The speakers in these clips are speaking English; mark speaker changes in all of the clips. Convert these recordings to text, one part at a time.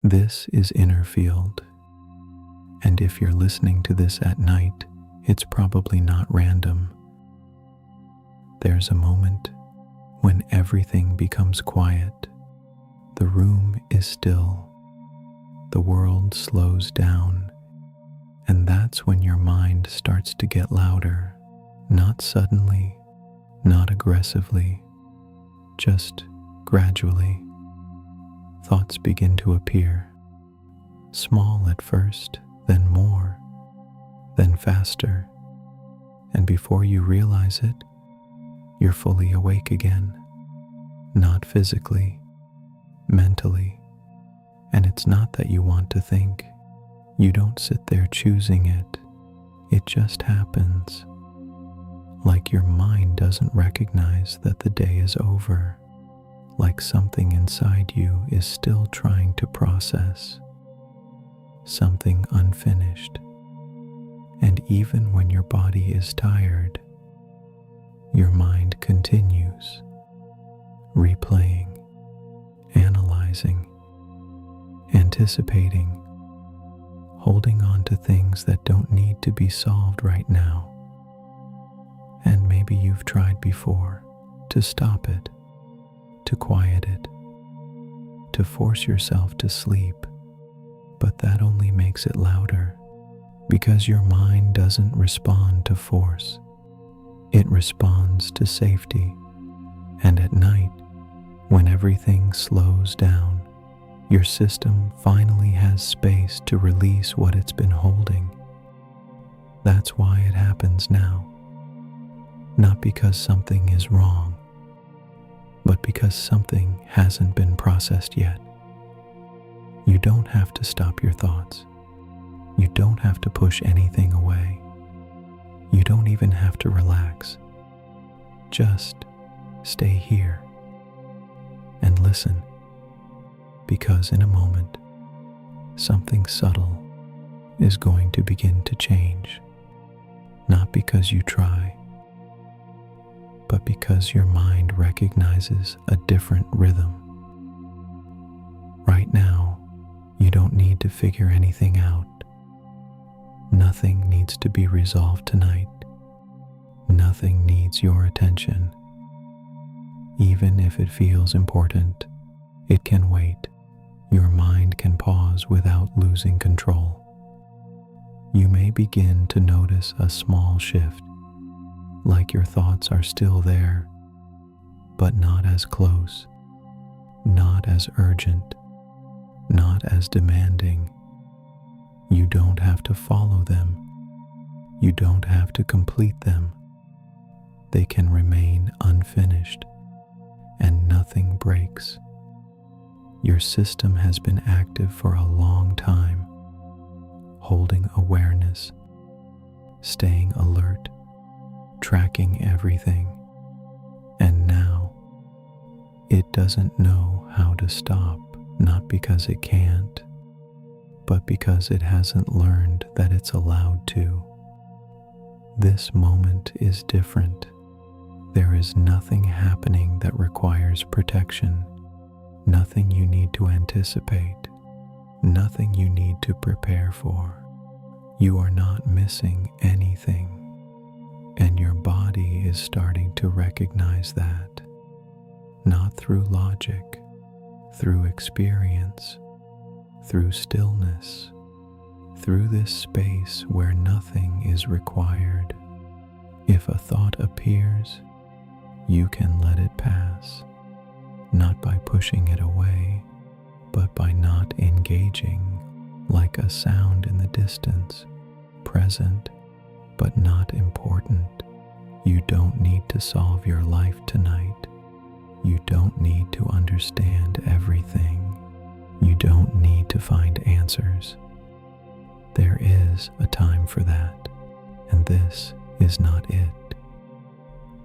Speaker 1: This is Innerfield, and if you're listening to this at night, it's probably not random. There's a moment when everything becomes quiet. The room is still. The world slows down, and that's when your mind starts to get louder. Not suddenly, not aggressively, just gradually. Thoughts begin to appear, small at first, then more, then faster, and before you realize it, you're fully awake again, not physically, mentally. And it's not that you want to think. You don't sit there choosing it. It just happens. Like your mind doesn't recognize that the day is over. Like something inside you is still trying to process. Something unfinished. And even when your body is tired, your mind continues, replaying, analyzing, anticipating, holding on to things that don't need to be solved right now. And maybe you've tried before to stop it, to quiet it, to force yourself to sleep, but that only makes it louder because your mind doesn't respond to force. It responds to safety. And at night, when everything slows down, your system finally has space to release what it's been holding. That's why it happens now. Not because something is wrong, but because something hasn't been processed yet. You don't have to stop your thoughts. You don't have to push anything away. You don't even have to relax. Just stay here and listen, because in a moment, something subtle is going to begin to change. Not because you try, but because your mind recognizes a different rhythm. Right now, you don't need to figure anything out. Nothing needs to be resolved tonight. Nothing needs your attention. Even if it feels important, it can wait. Your mind can pause without losing control. You may begin to notice a small shift, like your thoughts are still there, but not as close, not as urgent, not as demanding. You don't have to follow them. You don't have to complete them. They can remain unfinished, and nothing breaks. Your system has been active for a long time, holding awareness, staying alert, tracking everything, and now it doesn't know how to stop, not because it can't, but because it hasn't learned that it's allowed to. This moment is different. There is nothing happening that requires protection, nothing you need to anticipate, nothing you need to prepare for. You are not missing anything, and your body is starting to recognize that, not through logic, through experience, through stillness, through this space where nothing is required. If a thought appears, you can let it pass, not by pushing it away, but by not engaging, like a sound in the distance, present, but not important. You don't need to solve your life tonight. You don't need to understand everything. You don't need to find answers. There is a time for that, and this is not it.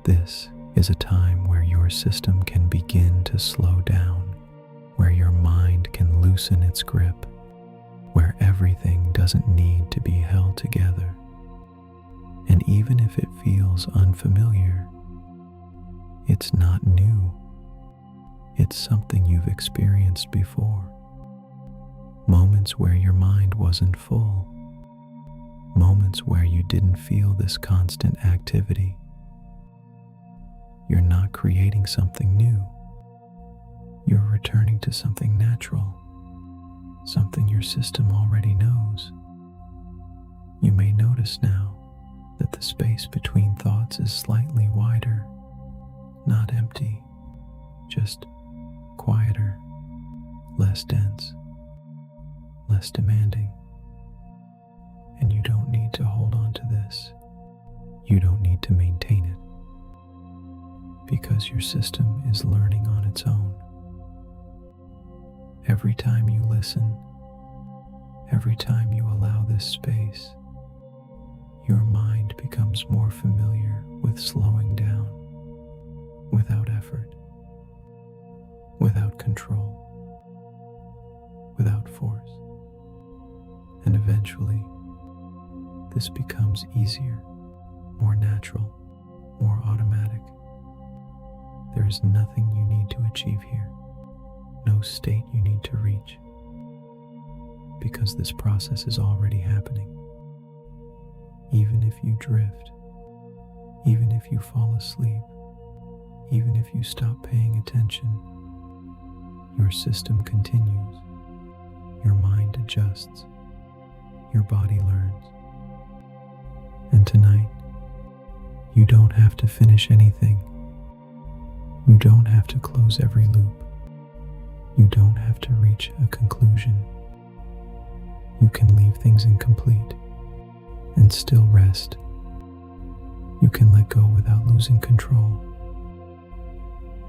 Speaker 1: This is a time where your system can begin to slow down, where your mind can loosen its grip, where everything doesn't need to be held together. And even if it feels unfamiliar, it's not new. It's something you've experienced before. moments where your mind wasn't full, moments where you didn't feel this constant activity. You're not creating something new. You're returning to something natural, something your system already knows. You may notice now that the space between thoughts is slightly wider, not empty, just quieter, less dense, less demanding. And you don't need to hold on to this. You don't need to maintain it, because your system is learning on its own. Every time you listen, every time you allow this space, your mind becomes more familiar with slowing down, without effort, without control, without force. And eventually, this becomes easier, more natural, more automatic. There is nothing you need to achieve here, no state you need to reach, because this process is already happening. Even if you drift, even if you fall asleep, even if you stop paying attention, your system continues, your mind adjusts, your body learns. And tonight, you don't have to finish anything. You don't have to close every loop. You don't have to reach a conclusion. You can leave things incomplete and still rest. You can let go without losing control.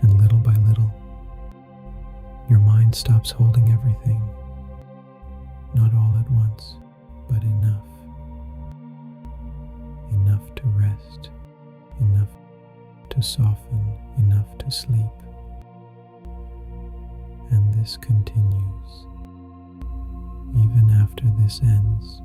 Speaker 1: And little by little, your mind stops holding everything. Not all at once, but enough. Enough to rest, enough to soften, enough to sleep. And this continues. Even after this ends,